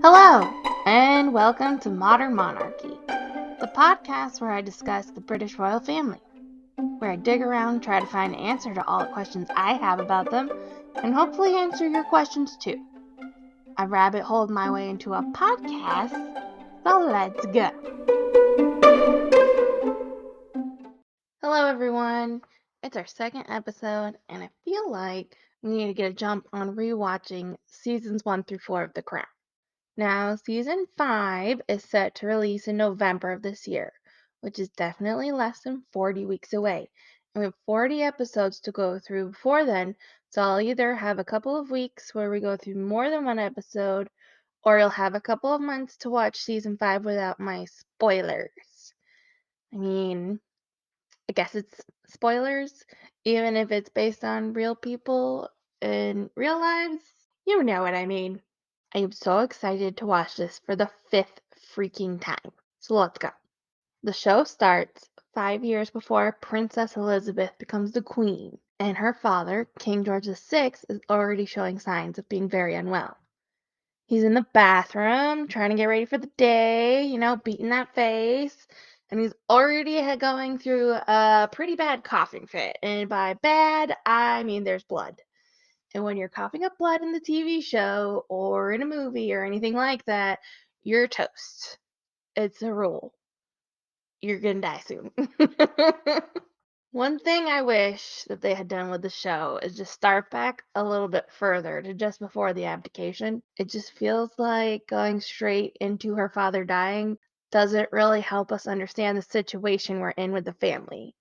Hello, and welcome to Modern Monarchy, the podcast where I discuss the British royal family, where I dig around and try to find an answer to all the questions I have about them, and hopefully answer your questions too. I rabbit holed my way into a podcast, so let's go. Hello everyone, it's our second episode, and I feel like we need to get a jump on rewatching seasons 1 through 4 of The Crown. Now, season 5 is set to release in November of this year, which is definitely less than 40 weeks away. And we have 40 episodes to go through before then, so I'll either have a couple of weeks where we go through more than one episode, or you'll have a couple of months to watch season 5 without my spoilers. I mean, I guess it's spoilers, even if it's based on real people in real lives. You know what I mean. I am so excited to watch this for the 5th freaking time. So let's go. The show starts 5 years before Princess Elizabeth becomes the queen, and her father, King George VI, is already showing signs of being very unwell. He's in the bathroom trying to get ready for the day, beating that face, and he's already going through a pretty bad coughing fit. And by bad, I mean there's blood. And when you're coughing up blood in the TV show or in a movie or anything like that, you're toast. It's a rule. You're gonna die soon. One thing I wish that they had done with the show is just start back a little bit further to just before the abdication. It just feels like going straight into her father dying doesn't really help us understand the situation we're in with the family.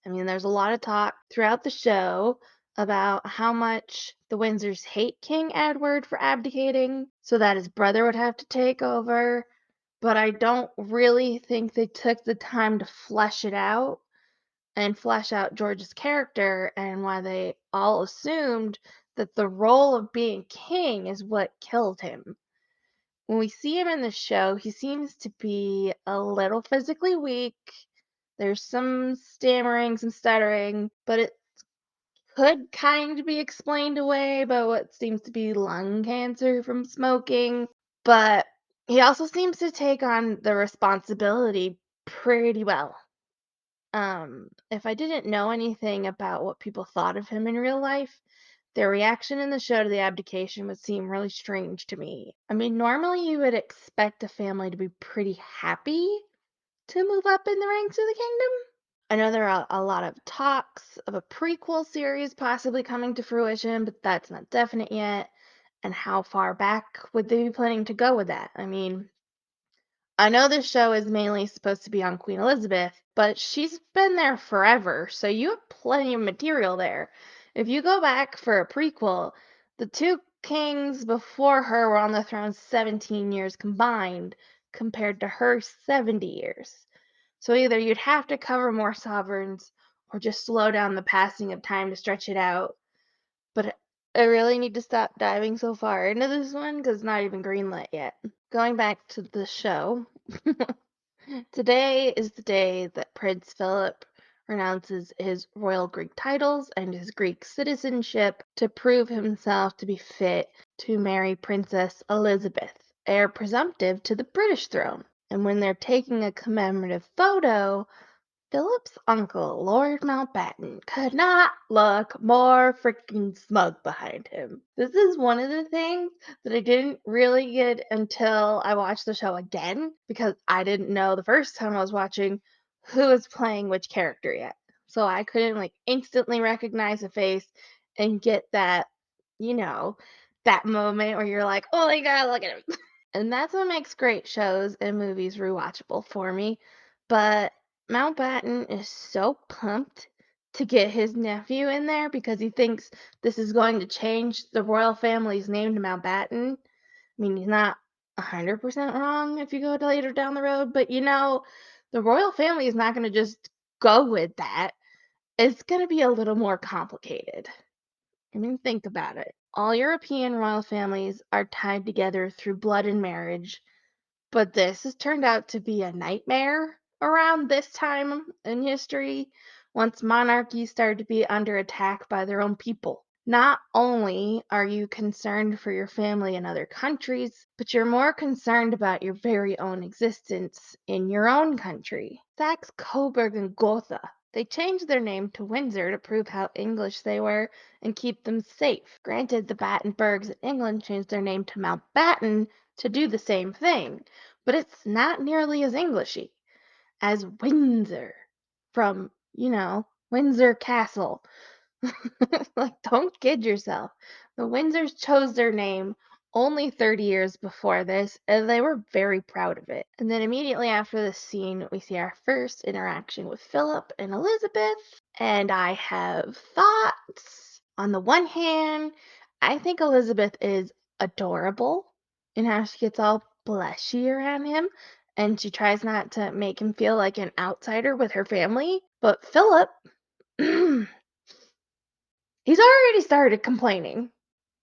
I mean, there's a lot of talk throughout the show about how much the Windsors hate King Edward for abdicating so that his brother would have to take over, but I don't really think they took the time to flesh it out and flesh out George's character and why they all assumed that the role of being king is what killed him. When we see him in the show, he seems to be a little physically weak. There's some stammering, some stuttering, but it could kind of be explained away by what seems to be lung cancer from smoking. But he also seems to take on the responsibility pretty well. If I didn't know anything about what people thought of him in real life, their reaction in the show to the abdication would seem really strange to me. I mean, normally you would expect a family to be pretty happy to move up in the ranks of the kingdom. I know there are a lot of talks of a prequel series possibly coming to fruition, but that's not definite yet. And how far back would they be planning to go with that? I mean, I know this show is mainly supposed to be on Queen Elizabeth, but she's been there forever, so you have plenty of material there. If you go back for a prequel, the two kings before her were on the throne 17 years combined, compared to her 70 years. So either you'd have to cover more sovereigns or just slow down the passing of time to stretch it out. But I really need to stop diving so far into this one because it's not even greenlit yet. Going back to the show, today is the day that Prince Philip renounces his royal Greek titles and his Greek citizenship to prove himself to be fit to marry Princess Elizabeth, heir presumptive to the British throne. And when they're taking a commemorative photo, Philip's uncle, Lord Mountbatten, could not look more freaking smug behind him. This is one of the things that I didn't really get until I watched the show again, because I didn't know the first time I was watching who was playing which character yet. So I couldn't instantly recognize a face and get that, that moment where you're like, oh my god, look at him. And that's what makes great shows and movies rewatchable for me. But Mountbatten is so pumped to get his nephew in there because he thinks this is going to change the royal family's name to Mountbatten. I mean, he's not 100% wrong if you go later down the road, but the royal family is not going to just go with that. It's going to be a little more complicated. I mean, think about it. All European royal families are tied together through blood and marriage, but this has turned out to be a nightmare around this time in history once monarchies started to be under attack by their own people. Not only are you concerned for your family in other countries, but you're more concerned about your very own existence in your own country. Saxe Coburg and Gotha. They changed their name to Windsor to prove how English they were and keep them safe. Granted, the Battenbergs in England changed their name to Mountbatten to do the same thing, but it's not nearly as Englishy as Windsor from, Windsor Castle. Like, don't kid yourself. The Windsors chose their name only 30 years before this, and they were very proud of it. And then immediately after this scene, we see our first interaction with Philip and Elizabeth, and I have thoughts. On the one hand, I think Elizabeth is adorable in how she gets all blushy around him, and she tries not to make him feel like an outsider with her family. But Philip, he's already started complaining.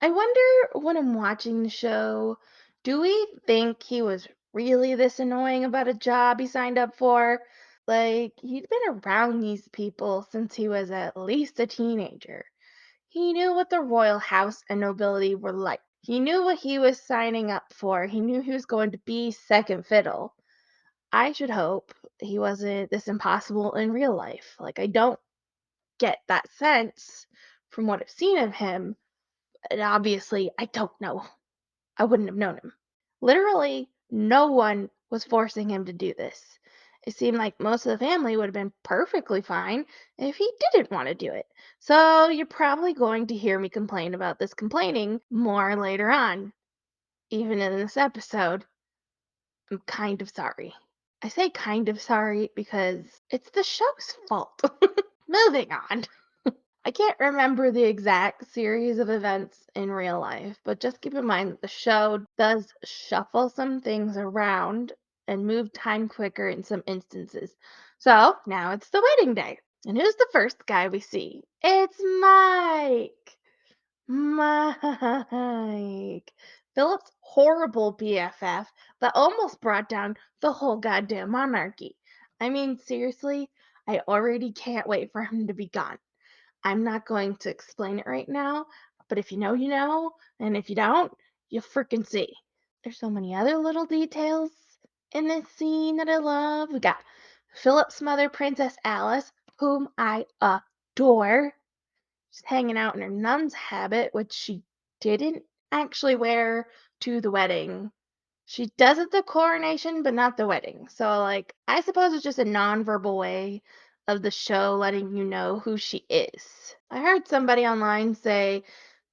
I wonder when I'm watching the show, do we think he was really this annoying about a job he signed up for? Like, he'd been around these people since he was at least a teenager. He knew what the royal house and nobility were like. He knew what he was signing up for. He knew he was going to be second fiddle. I should hope he wasn't this impossible in real life. Like, I don't get that sense from what I've seen of him. And obviously, I don't know. I wouldn't have known him. Literally, no one was forcing him to do this. It seemed like most of the family would have been perfectly fine if he didn't want to do it. So you're probably going to hear me complain about this complaining more later on. Even in this episode, I'm kind of sorry. I say kind of sorry because it's the show's fault. Moving on. I can't remember the exact series of events in real life, but just keep in mind that the show does shuffle some things around and move time quicker in some instances. So now it's the wedding day. And who's the first guy we see? It's Mike. Mike. Philip's horrible BFF that almost brought down the whole goddamn monarchy. I mean, seriously, I already can't wait for him to be gone. I'm not going to explain it right now, but if you know, you know, and if you don't, you'll freaking see. There's so many other little details in this scene that I love. We got Philip's mother, Princess Alice, whom I adore. She's hanging out in her nun's habit, which she didn't actually wear to the wedding. She does at the coronation, but not the wedding. So, like, I suppose it's just a nonverbal way of the show letting you know who she is. I heard somebody online say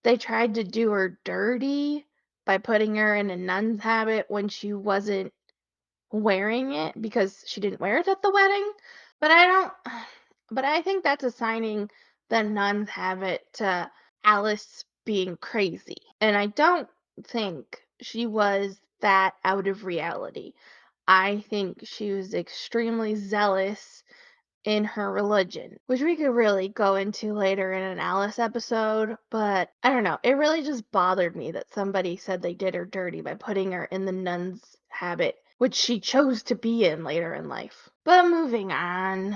they tried to do her dirty by putting her in a nun's habit when she wasn't wearing it because she didn't wear it at the wedding. But I don't, but I think that's assigning the nun's habit to Alice being crazy. And I don't think she was that out of reality. I think she was extremely zealous in her religion, which we could really go into later in an Alice episode, but I don't know. It really just bothered me that somebody said they did her dirty by putting her in the nun's habit, which she chose to be in later in life. But moving on.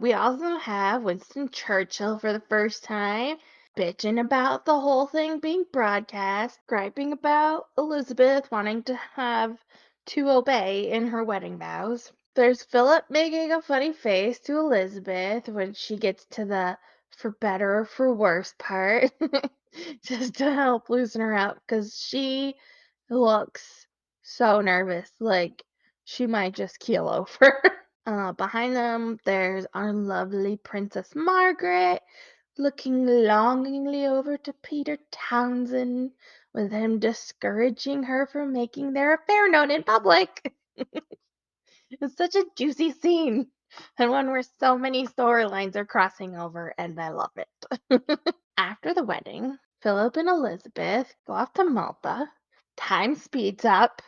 We also have Winston Churchill for the first time bitching about the whole thing being broadcast, griping about Elizabeth wanting to obey in her wedding vows. There's Philip making a funny face to Elizabeth when she gets to the for better or for worse part, just to help loosen her up because she looks so nervous, like she might just keel over. Behind them, there's our lovely Princess Margaret looking longingly over to Peter Townsend, with him discouraging her from making their affair known in public. It's such a juicy scene, and one where so many storylines are crossing over, and I love it. After the wedding, Philip and Elizabeth go off to Malta. Time speeds up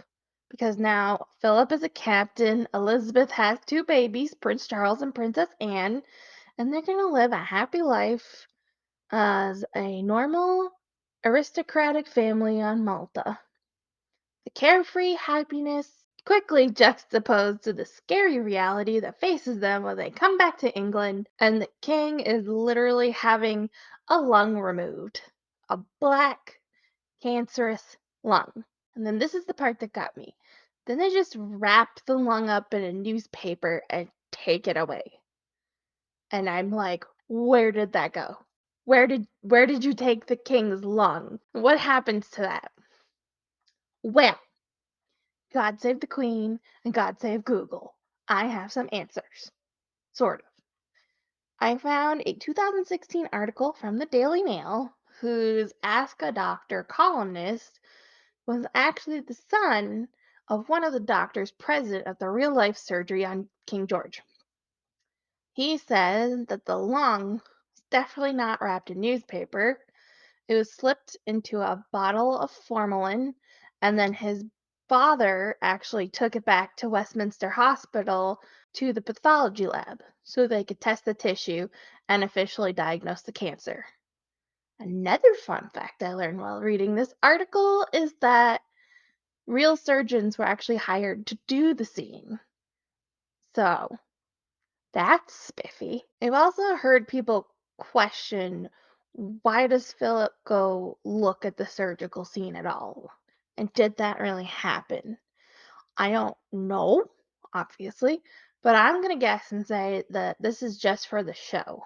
because now Philip is a captain, Elizabeth has two babies, Prince Charles and Princess Anne, and they're going to live a happy life as a normal, aristocratic family on Malta. The carefree happiness quickly juxtaposed to the scary reality that faces them when they come back to England, and the king is literally having a lung removed. A black, cancerous lung. And then this is the part that got me. Then they just wrap the lung up in a newspaper and take it away. And I'm like, where did that go? Where did you take the king's lung? What happens to that? Well, God save the queen and God save Google. I have some answers. Sort of. I found a 2016 article from the Daily Mail whose Ask a Doctor columnist was actually the son of one of the doctors present at the real life surgery on King George. He said that the lung was definitely not wrapped in newspaper. It was slipped into a bottle of formalin, and then his father actually took it back to Westminster Hospital to the pathology lab so they could test the tissue and officially diagnose the cancer. Another fun fact I learned while reading this article is that real surgeons were actually hired to do the scene. So that's spiffy. I've also heard people question, why does Philip go look at the surgical scene at all? And did that really happen? I don't know, obviously, but I'm going to guess and say that this is just for the show.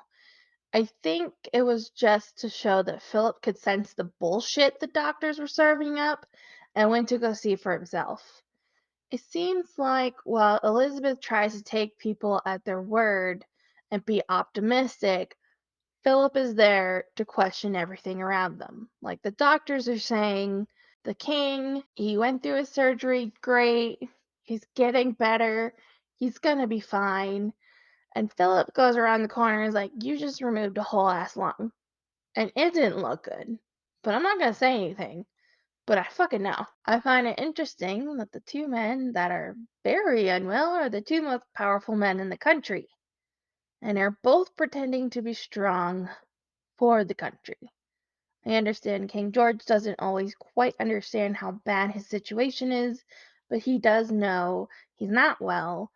I think it was just to show that Philip could sense the bullshit the doctors were serving up and went to go see for himself. It seems like while Elizabeth tries to take people at their word and be optimistic, Philip is there to question everything around them. Like the doctors are saying, the king, he went through his surgery, great, he's getting better, he's gonna be fine. And Philip goes around the corner and is like, you just removed a whole ass lung. And it didn't look good. But I'm not gonna say anything. But I fucking know. I find it interesting that the two men that are very unwell are the two most powerful men in the country, and are both pretending to be strong for the country. I understand King George doesn't always quite understand how bad his situation is, but he does know he's not well,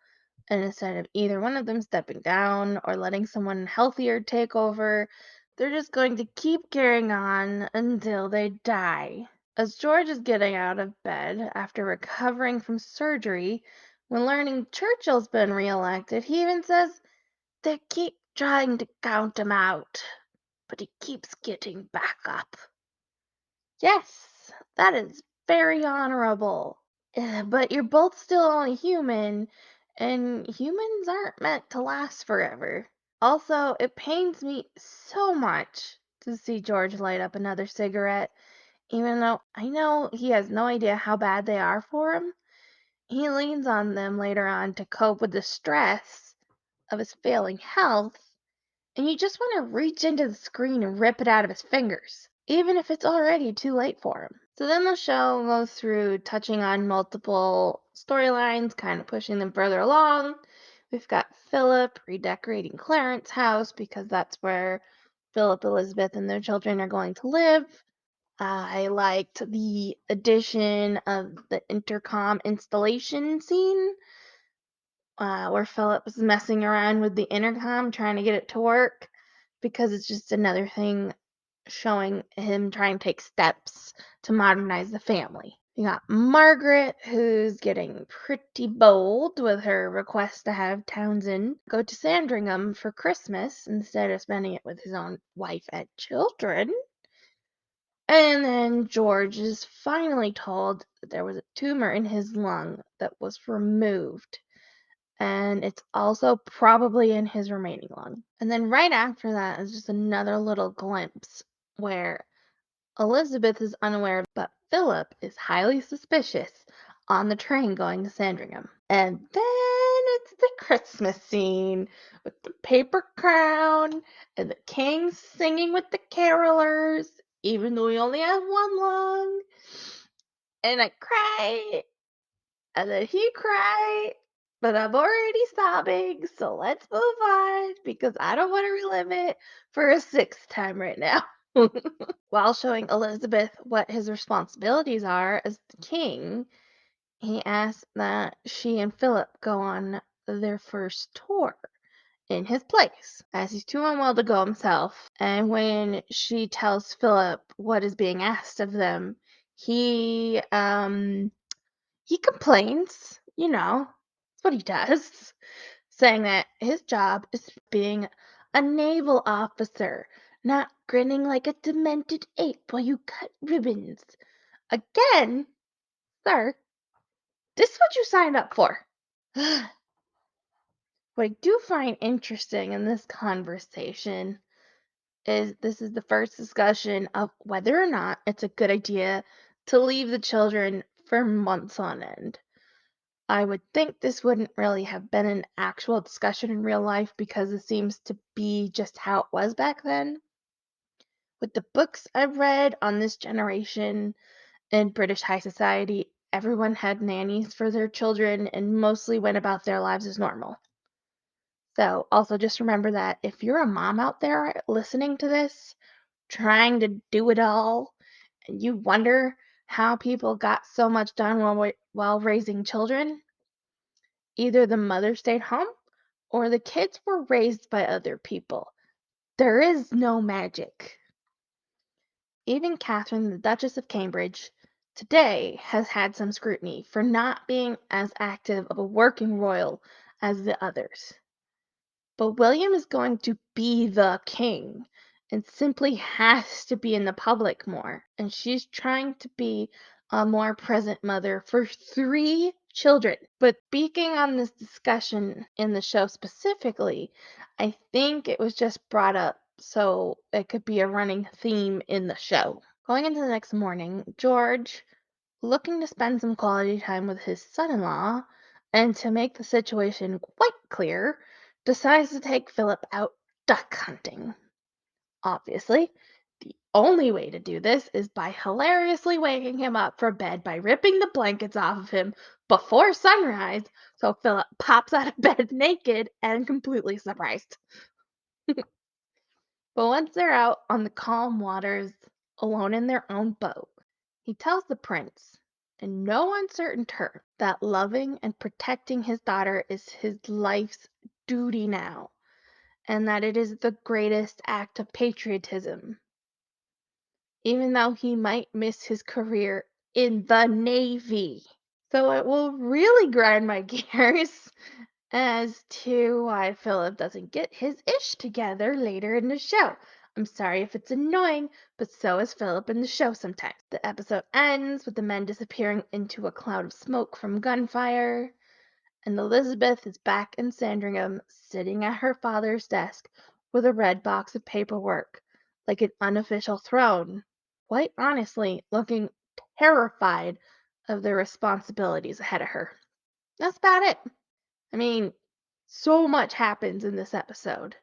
and instead of either one of them stepping down or letting someone healthier take over, they're just going to keep carrying on until they die. As George is getting out of bed after recovering from surgery, when learning Churchill's been re-elected, he even says, they keep trying to count him out, but he keeps getting back up. Yes, that is very honorable. But you're both still only human, and humans aren't meant to last forever. Also, it pains me so much to see George light up another cigarette. Even though I know he has no idea how bad they are for him, he leans on them later on to cope with the stress of his failing health, and you just want to reach into the screen and rip it out of his fingers, even if it's already too late for him. So then the show goes through touching on multiple storylines, kind of pushing them further along. We've got Philip redecorating Clarence's house because that's where Philip, Elizabeth, and their children are going to live. I liked the addition of the intercom installation scene where Philip was messing around with the intercom trying to get it to work because it's just another thing showing him trying to take steps to modernize the family. You got Margaret, who's getting pretty bold with her request to have Townsend go to Sandringham for Christmas instead of spending it with his own wife and children. And then George is finally told that there was a tumor in his lung that was removed. And it's also probably in his remaining lung. And then right after that is just another little glimpse where Elizabeth is unaware, but Philip is highly suspicious on the train going to Sandringham. And then it's the Christmas scene with the paper crown and the king singing with the carolers, even though he only has one lung. And I cry, and then he cried, but I'm already sobbing, so let's move on because I don't want to relive it for a sixth time right now. While showing Elizabeth what his responsibilities are as the king, he asks that she and Philip go on their first tour in his place, as he's too unwell to go himself. And when she tells Philip what is being asked of them, he complains, that's what he does, saying that his job is being a naval officer, not grinning like a demented ape while you cut ribbons. Again, sir, this is what you signed up for. What I do find interesting in this conversation is this is the first discussion of whether or not it's a good idea to leave the children for months on end. I would think this wouldn't really have been an actual discussion in real life because it seems to be just how it was back then. With the books I've read on this generation in British high society, everyone had nannies for their children and mostly went about their lives as normal. So, also just remember that if you're a mom out there listening to this, trying to do it all, and you wonder how people got so much done while raising children, either the mother stayed home or the kids were raised by other people. There is no magic. Even Catherine, the Duchess of Cambridge, today has had some scrutiny for not being as active of a working royal as the others. But William is going to be the king and simply has to be in the public more. And she's trying to be a more present mother for 3 children. But speaking on this discussion in the show specifically, I think it was just brought up so it could be a running theme in the show. Going into the next morning, George, looking to spend some quality time with his son-in-law, and to make the situation quite clear, decides to take Philip out duck hunting. Obviously, the only way to do this is by hilariously waking him up for bed by ripping the blankets off of him before sunrise, so Philip pops out of bed naked and completely surprised. But once they're out on the calm waters, alone in their own boat, he tells the prince, in no uncertain terms, that loving and protecting his daughter is his life's duty now, and that it is the greatest act of patriotism, even though he might miss his career in the Navy. So it will really grind my gears as to why Philip doesn't get his ish together later in the show. I'm sorry if it's annoying, but so is Philip in the show sometimes. The episode ends with the men disappearing into a cloud of smoke from gunfire, and Elizabeth is back in Sandringham, sitting at her father's desk with a red box of paperwork, like an unofficial throne, quite honestly looking terrified of the responsibilities ahead of her. That's about it. I mean, so much happens in this episode.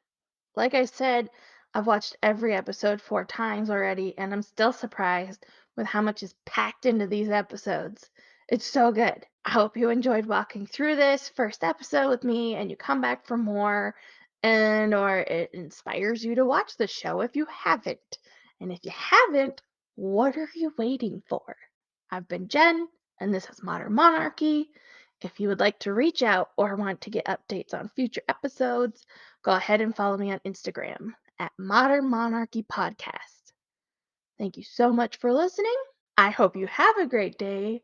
Like I said, I've watched every episode 4 times already, and I'm still surprised with how much is packed into these episodes. It's so good. I hope you enjoyed walking through this first episode with me and you come back for more, and or it inspires you to watch the show if you haven't. And if you haven't, what are you waiting for? I've been Jen, and this is Modern Monarchy. If you would like to reach out or want to get updates on future episodes, go ahead and follow me on Instagram at Modern Monarchy Podcast. Thank you so much for listening. I hope you have a great day,